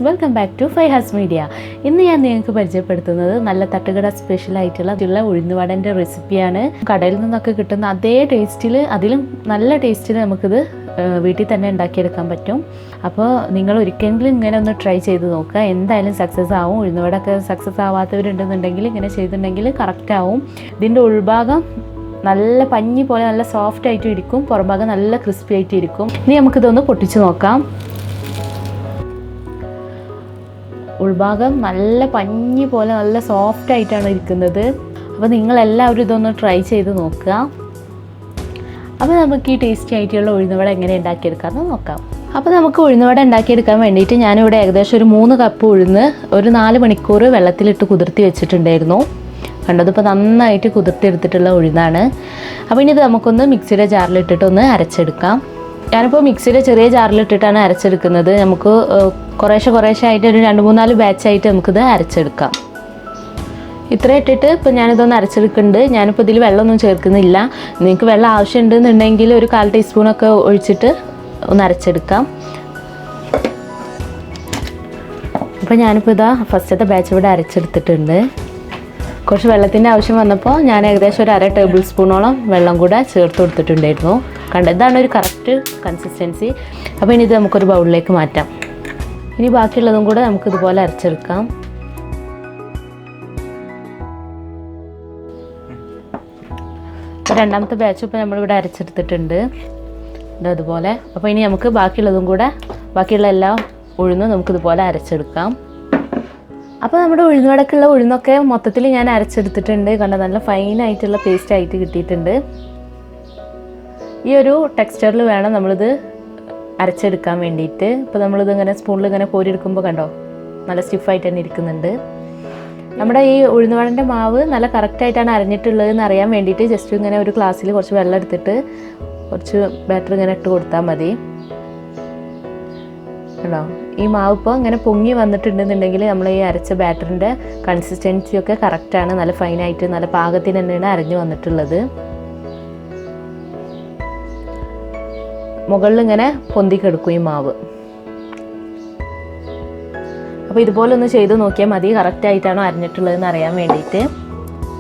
welcome back to Fayhas Media. ഇന്ന് ഞാൻ നിങ്ങൾക്ക് പരിചയപ്പെടുത്തുന്നത് നല്ല തട്ടുകട സ്പെഷ്യൽ ആയിട്ടുള്ള ഉഴുന്ന് വടൻ്റെ റെസിപ്പിയാണ്. കടയിൽ നിന്നൊക്കെ കിട്ടുന്ന അതേ ടേസ്റ്റിൽ അതിലും നല്ല ടേസ്റ്റിൽ നമുക്കിത് വീട്ടിൽ തന്നെ ഉണ്ടാക്കിയെടുക്കാൻ പറ്റും. അപ്പോൾ നിങ്ങൾ ഒരിക്കലെങ്കിലും ഇങ്ങനെ ഒന്ന് ട്രൈ ചെയ്ത് നോക്കുക, എന്തായാലും സക്സസ് ആവും. ഉഴുന്നുവടൊക്കെ സക്സസ് ആവാത്തവരുണ്ടെന്നുണ്ടെങ്കിൽ ഇങ്ങനെ ചെയ്തിട്ടുണ്ടെങ്കിൽ കറക്റ്റ് ആവും. ഇതിൻ്റെ ഉൾഭാഗം നല്ല പഞ്ഞി പോലെ നല്ല സോഫ്റ്റ് ആയിട്ട് ഇരിക്കും, പുറംഭാഗം നല്ല ക്രിസ്പി ആയിട്ട് ഇരിക്കും. ഇനി നമുക്കിതൊന്ന് പൊട്ടിച്ച് നോക്കാം. ഉൾഭാഗം നല്ല പഞ്ഞി പോലെ നല്ല സോഫ്റ്റ് ആയിട്ടാണ് ഇരിക്കുന്നത്. അപ്പോൾ നിങ്ങളെല്ലാവരും ഇതൊന്ന് ട്രൈ ചെയ്ത് നോക്കുക. അപ്പോൾ നമുക്ക് ഈ ടേസ്റ്റി ആയിട്ടുള്ള ഉഴുന്നുവട എങ്ങനെ ഉണ്ടാക്കിയെടുക്കാമെന്ന് നോക്കാം. അപ്പോൾ നമുക്ക് ഉഴുന്നുവട ഉണ്ടാക്കിയെടുക്കാൻ വേണ്ടിയിട്ട് ഞാനിവിടെ ഏകദേശം ഒരു 3 കപ്പ് ഉഴുന്ന് ഒരു 4 മണിക്കൂർ വെള്ളത്തിലിട്ട് കുതിർത്തി വെച്ചിട്ടുണ്ടായിരുന്നു. കണ്ടതിപ്പോൾ നന്നായിട്ട് കുതിർത്തെടുത്തിട്ടുള്ള ഉഴുന്നാണ്. അപ്പോൾ ഇനി ഇത് നമുക്കൊന്ന് മിക്സിയുടെ ജാറിലിട്ടിട്ടൊന്ന് അരച്ചെടുക്കാം. ഞാനിപ്പോൾ മിക്സിയുടെ ചെറിയ ജാറിലിട്ടിട്ടാണ് അരച്ചെടുക്കുന്നത്. നമുക്ക് കുറേശ്ശെ ആയിട്ട് ഒരു 2-3-4 ബാച്ചായിട്ട് നമുക്കിത് അരച്ചെടുക്കാം. ഇത്ര ഇട്ടിട്ട് ഇപ്പോൾ ഞാനിതൊന്ന് അരച്ചെടുക്കുന്നുണ്ട്. ഞാനിപ്പോൾ ഇതിൽ വെള്ളമൊന്നും ചേർക്കുന്നില്ല. നിങ്ങൾക്ക് വെള്ളം ആവശ്യമുണ്ടെന്നുണ്ടെങ്കിൽ ഒരു 1/4 ടീസ്പൂണൊക്കെ ഒഴിച്ചിട്ട് ഒന്ന് അരച്ചെടുക്കാം. അപ്പോൾ ഞാനിപ്പോൾ ഇതാ ഫസ്റ്റത്തെ ബാച്ച് ഇവിടെ അരച്ചെടുത്തിട്ടുണ്ട്. കുറച്ച് വെള്ളത്തിൻ്റെ ആവശ്യം വന്നപ്പോൾ ഞാൻ ഏകദേശം ഒരു 1/2 ടേബിൾ സ്പൂണോളം വെള്ളം കൂടെ ചേർത്ത് കൊടുത്തിട്ടുണ്ടായിരുന്നു. ഇതാണ് ഒരു കറക്റ്റ് കൺസിസ്റ്റൻസി. അപ്പോൾ ഇനി ഇത് നമുക്കൊരു ബൗളിലേക്ക് മാറ്റാം. ഇനി ബാക്കിയുള്ളതും കൂടെ നമുക്കിതുപോലെ അരച്ചെടുക്കാം. രണ്ടാമത്തെ ബാച്ച് ഇപ്പോൾ നമ്മളിവിടെ അരച്ചെടുത്തിട്ടുണ്ട് അതുപോലെ. അപ്പോൾ ഇനി നമുക്ക് ബാക്കിയുള്ള എല്ലാ ഉഴുന്നും നമുക്കിതുപോലെ അരച്ചെടുക്കാം. അപ്പോൾ നമ്മുടെ ഉഴുന്നുവടക്കുള്ള ഉഴുന്നൊക്കെ മൊത്തത്തിൽ ഞാൻ അരച്ചെടുത്തിട്ടുണ്ട്. നല്ല ഫൈനായിട്ടുള്ള പേസ്റ്റ് ആയിട്ട് കിട്ടിയിട്ടുണ്ട്. ഈ ഒരു ടെക്സ്ചറിൽ വേണം നമ്മളിത് അരച്ചെടുക്കാൻ വേണ്ടിയിട്ട്. ഇപ്പോൾ നമ്മളിത് ഇങ്ങനെ സ്പൂണിൽ ഇങ്ങനെ കോരിയെടുക്കുമ്പോൾ കണ്ടോ നല്ല സ്റ്റിഫായിട്ട് തന്നെ ഇരിക്കുന്നുണ്ട്. നമ്മുടെ ഈ ഉഴുന്നുവടൻ്റെ മാവ് നല്ല കറക്റ്റായിട്ടാണ് അരഞ്ഞിട്ടുള്ളതെന്ന് അറിയാൻ വേണ്ടിയിട്ട് ജസ്റ്റ് ഇങ്ങനെ ഒരു ഗ്ലാസ്സിൽ കുറച്ച് വെള്ളം എടുത്തിട്ട് കുറച്ച് ബാറ്റർ ഇങ്ങനെ ഇട്ട് കൊടുത്താൽ മതി. കേട്ടോ, ഈ മാവ് ഇപ്പോൾ ഇങ്ങനെ പൊങ്ങി വന്നിട്ടുണ്ടെന്നുണ്ടെങ്കിൽ നമ്മൾ ഈ അരച്ച ബാറ്ററിൻ്റെ കൺസിസ്റ്റൻസിയൊക്കെ കറക്റ്റാണ്. നല്ല ഫൈനായിട്ട് നല്ല പാകത്തിന് തന്നെയാണ് അരഞ്ഞു വന്നിട്ടുള്ളത്. മുകളിൽ ഇങ്ങനെ പൊന്തിക്കെടുക്കും ഈ മാവ്. അപ്പോൾ ഇതുപോലെ ഒന്ന് ചെയ്ത് നോക്കിയാൽ മതി കറക്റ്റായിട്ടാണോ അരഞ്ഞിട്ടുള്ളതെന്ന് അറിയാൻ വേണ്ടിയിട്ട്.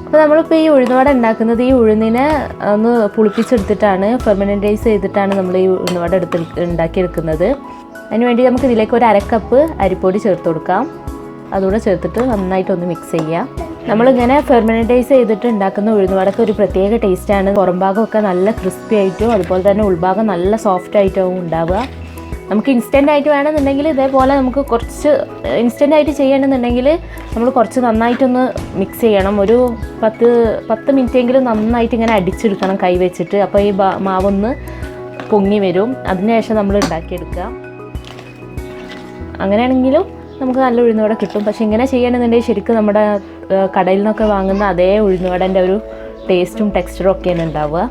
അപ്പോൾ നമ്മളിപ്പോൾ ഈ ഉഴുന്നുവട ഉണ്ടാക്കുന്നത് ഈ ഉഴുന്നിനെ ഒന്ന് പുളിപ്പിച്ചെടുത്തിട്ടാണ്, ഫെർമെൻറ്റൈസ് ചെയ്തിട്ടാണ് നമ്മൾ ഈ ഉഴുന്നുവട ഉണ്ടാക്കിയെടുക്കുന്നത്. അതിന് വേണ്ടി നമുക്ക് ഇതിലേക്ക് ഒരു 1/2 കപ്പ് അരിപ്പൊടി ചേർത്ത് കൊടുക്കാം. അതുകൂടെ ചേർത്തിട്ട് നന്നായിട്ടൊന്ന് മിക്സ് ചെയ്യാം. നമ്മളിങ്ങനെ ഫെർമെൻറ്റൈസ് ചെയ്തിട്ട് ഉണ്ടാക്കുന്ന ഉഴുന്നുവടക്ക് ഒരു പ്രത്യേക ടേസ്റ്റാണ്. പുറംഭാഗമൊക്കെ നല്ല ക്രിസ്പി ആയിട്ടും അതുപോലെ തന്നെ ഉൾഭാഗം നല്ല സോഫ്റ്റ് ആയിട്ടും ഉണ്ടാവുക. നമുക്ക് ഇൻസ്റ്റൻ്റ് ആയിട്ട് വേണമെന്നുണ്ടെങ്കിൽ ഇതേപോലെ നമുക്ക് കുറച്ച് ഇൻസ്റ്റൻ്റ് ആയിട്ട് ചെയ്യണമെന്നുണ്ടെങ്കിൽ നമ്മൾ കുറച്ച് നന്നായിട്ടൊന്ന് മിക്സ് ചെയ്യണം. ഒരു 10 മിനിറ്റെങ്കിലും നന്നായിട്ട് ഇങ്ങനെ അടിച്ചെടുക്കണം കൈ വെച്ചിട്ട്. അപ്പോൾ ഈ മാവൊന്ന് പൊങ്ങി വരും. അതിനുശേഷം നമ്മൾ ഉണ്ടാക്കിയെടുക്കുക. അങ്ങനെയാണെങ്കിലും നമുക്ക് നല്ല ഉഴുന്നുവട കിട്ടും. പക്ഷേ ഇങ്ങനെ ചെയ്യണമെന്നുണ്ടെങ്കിൽ ശരിക്കും നമ്മുടെ കടയിൽ നിന്നൊക്കെ വാങ്ങുന്ന അതേ ഉഴുന്നുവടൻ്റെ ഒരു ടേസ്റ്റും ടെക്സ്ചറും ഒക്കെയാണ് ഉണ്ടാവുക.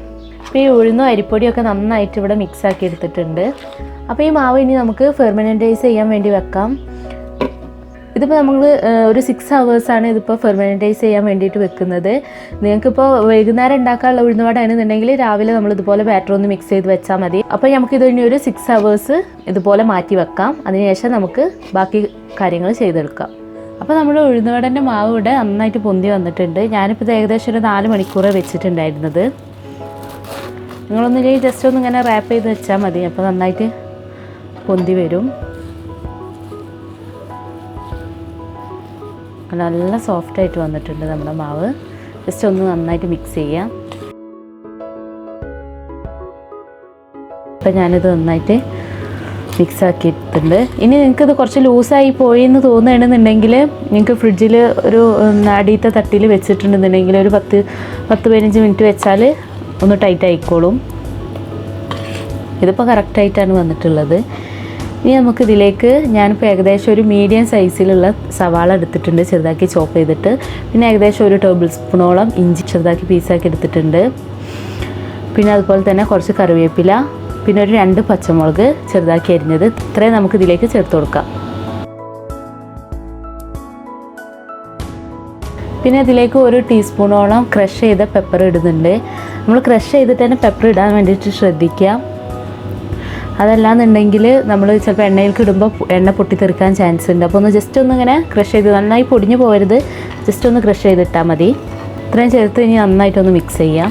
അപ്പോൾ ഈ ഉഴുന്നും അരിപ്പൊടിയൊക്കെ നന്നായിട്ട് ഇവിടെ മിക്സ് ആക്കി എടുത്തിട്ടുണ്ട്. അപ്പോൾ ഈ മാവ് ഇനി നമുക്ക് ഫെർമെൻറ്റൈസ് ചെയ്യാൻ വേണ്ടി വെക്കാം. ഇതിപ്പോൾ നമ്മൾ ഒരു 6 ഹവേഴ്സാണ് ഇതിപ്പോൾ ഫെർമെൻറ്റൈസ് ചെയ്യാൻ വേണ്ടിയിട്ട് വെക്കുന്നത്. നിങ്ങൾക്കിപ്പോൾ വൈകുന്നേരം ഉണ്ടാക്കാനുള്ള ഉഴുന്നുവട ആണെന്നുണ്ടെങ്കിൽ രാവിലെ നമ്മളിതുപോലെ ബാറ്റർ ഒന്ന് മിക്സ് ചെയ്ത് വെച്ചാൽ മതി. അപ്പോൾ നമുക്കിത് ഇനി ഒരു 6 ഹവേഴ്സ് ഇതുപോലെ മാറ്റി വെക്കാം. അതിനുശേഷം നമുക്ക് ബാക്കി കാര്യങ്ങൾ ചെയ്തെടുക്കാം. അപ്പോൾ നമ്മുടെ ഉഴുന്നുവടൻ്റെ മാവ് ഇവിടെ നന്നായിട്ട് പൊന്തി വന്നിട്ടുണ്ട്. ഞാനിപ്പോൾ ഇത് ഏകദേശം ഒരു 4 മണിക്കൂർ വെച്ചിട്ടുണ്ടായിരുന്നത്. നിങ്ങളൊന്നില്ലെങ്കിൽ ജസ്റ്റ് ഒന്ന് ഇങ്ങനെ റാപ്പ് ചെയ്ത് വെച്ചാൽ മതി. അപ്പോൾ നന്നായിട്ട് പൊന്തി വരും. നല്ല സോഫ്റ്റായിട്ട് വന്നിട്ടുണ്ട് നമ്മുടെ മാവ്. ജസ്റ്റ് ഒന്ന് നന്നായിട്ട് മിക്സ് ചെയ്യാം. അപ്പോൾ ഞാനിത് നന്നായിട്ട് മിക്സ് ആക്കിയിട്ടുണ്ട്. ഇനി നിങ്ങൾക്കിത് കുറച്ച് ലൂസായി പോയി എന്ന് തോന്നുകയാണെന്നുണ്ടെങ്കിൽ നിങ്ങൾക്ക് ഫ്രിഡ്ജിൽ ഒരു അടിയത്തെ തട്ടിൽ വെച്ചിട്ടുണ്ടെന്നുണ്ടെങ്കിൽ ഒരു 10-15 മിനിറ്റ് വെച്ചാൽ ഒന്ന് ടൈറ്റ് ആയിക്കോളും. ഇതിപ്പോൾ കറക്റ്റായിട്ടാണ് വന്നിട്ടുള്ളത്. ഇനി നമുക്കിതിലേക്ക് ഞാനിപ്പോൾ ഏകദേശം ഒരു മീഡിയം സൈസിലുള്ള സവാള എടുത്തിട്ടുണ്ട്, ചെറുതാക്കി ചോപ്പ് ചെയ്തിട്ട്. പിന്നെ ഏകദേശം ഒരു ടേബിൾ സ്പൂണോളം ഇഞ്ചി ചെറുതാക്കി പീസാക്കി എടുത്തിട്ടുണ്ട്. പിന്നെ അതുപോലെ തന്നെ കുറച്ച് കറിവേപ്പില, പിന്നെ ഒരു 2 പച്ചമുളക് ചെറുതാക്കി അരിഞ്ഞത്. ഇത്രയും നമുക്കിതിലേക്ക് ചേർത്ത് കൊടുക്കാം. പിന്നെ ഇതിലേക്ക് ഒരു ടീസ്പൂണോളം ക്രഷ് ചെയ്ത പെപ്പർ ഇടുന്നുണ്ട്. നമ്മൾ ക്രഷ് ചെയ്തിട്ട് തന്നെ പെപ്പർ ഇടാൻ വേണ്ടിയിട്ട് ശ്രദ്ധിക്കുക. അതല്ലാന്നുണ്ടെങ്കിൽ നമ്മൾ ചിലപ്പോൾ എണ്ണയിലേക്ക് ഇടുമ്പോൾ എണ്ണ പൊട്ടിത്തെറിക്കാൻ ചാൻസ് ഉണ്ട്. അപ്പോൾ ഒന്ന് ജസ്റ്റ് ഒന്ന് ഇങ്ങനെ ക്രഷ് ചെയ്ത്, നന്നായി പൊടിഞ്ഞു പോകരുത്, ജസ്റ്റ് ഒന്ന് ക്രഷ് ചെയ്തിട്ടാൽ മതി. ഇത്രയും ചേർത്ത് ഇനി നന്നായിട്ടൊന്ന് മിക്സ് ചെയ്യാം.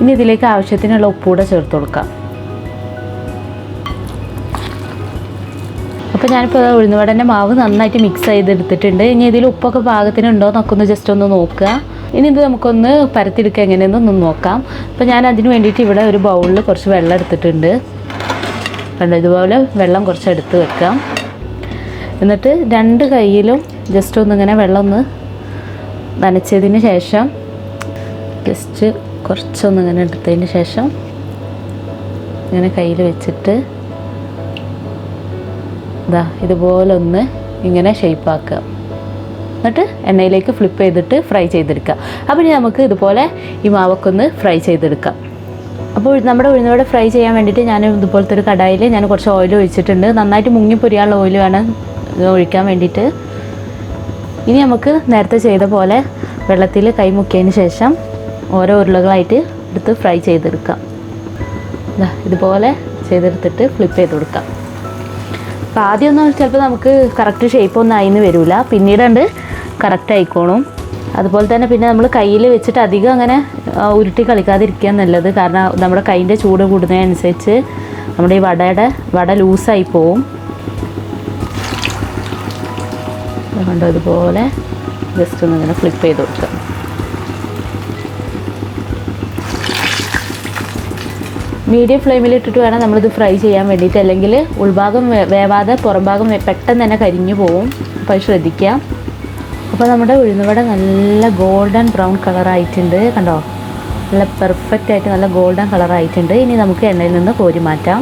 ഇനി ഇതിലേക്ക് ആവശ്യത്തിനുള്ള ഉപ്പൂടെ ചേർത്ത് കൊടുക്കാം. അപ്പോൾ ഞാനിപ്പോൾ ഉഴുന്നുവടൻ്റെ മാവ് നന്നായിട്ട് മിക്സ് ചെയ്തെടുത്തിട്ടുണ്ട്. ഇനി ഇതിൽ ഉപ്പൊക്കെ പാകത്തിനുണ്ടോ എന്നൊക്കെ ഒന്ന് ജസ്റ്റ് ഒന്ന് നോക്കുക. ഇനി ഇത് നമുക്കൊന്ന് പരത്തിയെടുക്കുക എങ്ങനെയെന്നൊന്ന് നോക്കാം. അപ്പോൾ ഞാൻ അതിന് വേണ്ടിയിട്ട് ഇവിടെ ഒരു ബൗളിൽ കുറച്ച് വെള്ളം എടുത്തിട്ടുണ്ട്. കണ്ടോ, ഇതുപോലെ വെള്ളം കുറച്ച് എടുത്ത് വെക്കാം. എന്നിട്ട് 2 കൈയിലും ജസ്റ്റ് ഒന്നിങ്ങനെ വെള്ളം ഒന്ന് നനച്ചതിന് ശേഷം ജസ്റ്റ് കുറച്ചൊന്നിങ്ങനെ എടുത്തതിന് ശേഷം ഇങ്ങനെ കയ്യിൽ വെച്ചിട്ട് ഇതാ ഇതുപോലെ ഒന്ന് ഇങ്ങനെ ഷേപ്പാക്കുക. എന്നിട്ട് എണ്ണയിലേക്ക് ഫ്ലിപ്പ് ചെയ്തിട്ട് ഫ്രൈ ചെയ്തെടുക്കുക. അപ്പോൾ ഇനി നമുക്ക് ഇതുപോലെ ഈ മാവൊക്കെ ഒന്ന് ഫ്രൈ ചെയ്തെടുക്കാം. അപ്പോൾ നമ്മുടെ ഉഴുന്നുവട ഫ്രൈ ചെയ്യാൻ വേണ്ടിയിട്ട് ഞാൻ ഇതുപോലത്തെ ഒരു കടായിൽ ഞാൻ കുറച്ച് ഓയിൽ ഒഴിച്ചിട്ടുണ്ട്. നന്നായിട്ട് മുങ്ങിപ്പൊരിയാനുള്ള ഓയിൽ വേണം ഒഴിക്കാൻ വേണ്ടിയിട്ട്. ഇനി നമുക്ക് നേരത്തെ ചെയ്ത പോലെ വെള്ളത്തിൽ കൈ മുക്കിയതിന് ശേഷം ഓരോ ഉരുളകളായിട്ട് എടുത്ത് ഫ്രൈ ചെയ്തെടുക്കാം. ഇതുപോലെ ചെയ്തെടുത്തിട്ട് ഫ്ലിപ്പ് ചെയ്ത് കൊടുക്കാം. അപ്പോൾ ആദ്യമൊന്നും ചിലപ്പോൾ നമുക്ക് കറക്റ്റ് ഷേപ്പൊന്നും ആയിന്ന് വരില്ല, പിന്നീട് കറക്റ്റ് ആയിക്കോളും. അതുപോലെ തന്നെ പിന്നെ നമ്മൾ കയ്യിൽ വെച്ചിട്ട് അധികം അങ്ങനെ ഉരുട്ടി കളിക്കാതിരിക്കുക നല്ലത്. കാരണം നമ്മുടെ കൈൻ്റെ ചൂട് കൂടുന്നതിനനുസരിച്ച് നമ്മുടെ ഈ വട ലൂസായി പോവും. കണ്ടോ, ഇതുപോലെ ജസ്റ്റ് ഒന്ന് ഇങ്ങനെ ഫ്ലിപ്പ് ചെയ്ത് കൊടുക്കുക. മീഡിയം ഫ്ലെയിമിലിട്ടിട്ട് വേണം നമ്മളിത് ഫ്രൈ ചെയ്യാൻ വേണ്ടിയിട്ട്, അല്ലെങ്കിൽ ഉൾഭാഗം വേവാതെ പുറം ഭാഗം പെട്ടെന്ന് തന്നെ കരിഞ്ഞു പോവും. അപ്പോൾ ശ്രദ്ധിക്കുക. അപ്പോൾ നമ്മുടെ ഉഴുന്നുവട നല്ല ഗോൾഡൻ ബ്രൗൺ കളറായിട്ടുണ്ട്. കണ്ടോ, നല്ല പെർഫെക്റ്റ് ആയിട്ട് നല്ല ഗോൾഡൻ കളറായിട്ടുണ്ട്. ഇനി നമുക്ക് എണ്ണയിൽ നിന്ന് കോരി മാറ്റാം.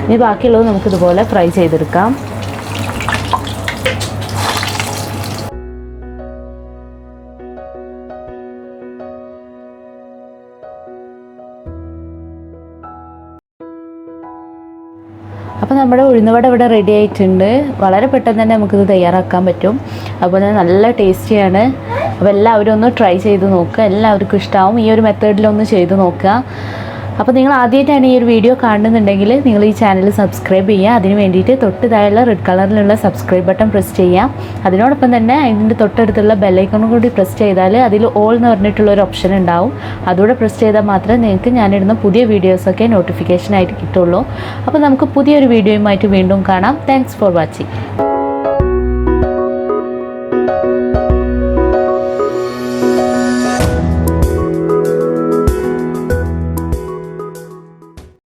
ഇനി ബാക്കിയുള്ളത് നമുക്കിതുപോലെ ഫ്രൈ ചെയ്തെടുക്കാം. അപ്പോൾ നമ്മുടെ ഉഴുന്നുവട ഇവിടെ റെഡി ആയിട്ടുണ്ട്. വളരെ പെട്ടെന്ന് തന്നെ നമുക്കിത് തയ്യാറാക്കാൻ പറ്റും. അതുപോലെ നല്ല ടേസ്റ്റിയാണ്. അപ്പോൾ എല്ലാവരും ഒന്ന് ട്രൈ ചെയ്ത് നോക്കുക. എല്ലാവർക്കും ഇഷ്ടമാവും. ഈ ഒരു മെത്തേഡിലൊന്ന് ചെയ്ത് നോക്കുക. അപ്പോൾ നിങ്ങൾ ആദ്യമായിട്ടാണ് ഈ ഒരു വീഡിയോ കാണുന്നുണ്ടെങ്കിൽ നിങ്ങൾ ഈ ചാനൽ സബ്സ്ക്രൈബ് ചെയ്യുക. അതിന് വേണ്ടിയിട്ട് തൊട്ട് താഴെയുള്ള റെഡ് കളറിലുള്ള സബ്സ്ക്രൈബ് ബട്ടൺ പ്രസ് ചെയ്യാം. അതിനോടൊപ്പം തന്നെ അതിൻ്റെ തൊട്ടടുത്തുള്ള ബെല്ലൈക്കണും കൂടി പ്രസ് ചെയ്താൽ അതിൽ ഓൾ എന്ന് പറഞ്ഞിട്ടുള്ള ഒരു ഓപ്ഷൻ ഉണ്ടാവും. അതുകൂടെ പ്രസ് ചെയ്താൽ മാത്രമേ നിങ്ങൾക്ക് ഞാനിടുന്ന പുതിയ വീഡിയോസൊക്കെ നോട്ടിഫിക്കേഷനായിട്ട് കിട്ടുള്ളൂ. അപ്പോൾ നമുക്ക് പുതിയൊരു വീഡിയോയുമായിട്ട് വീണ്ടും കാണാം. Thanks for watching.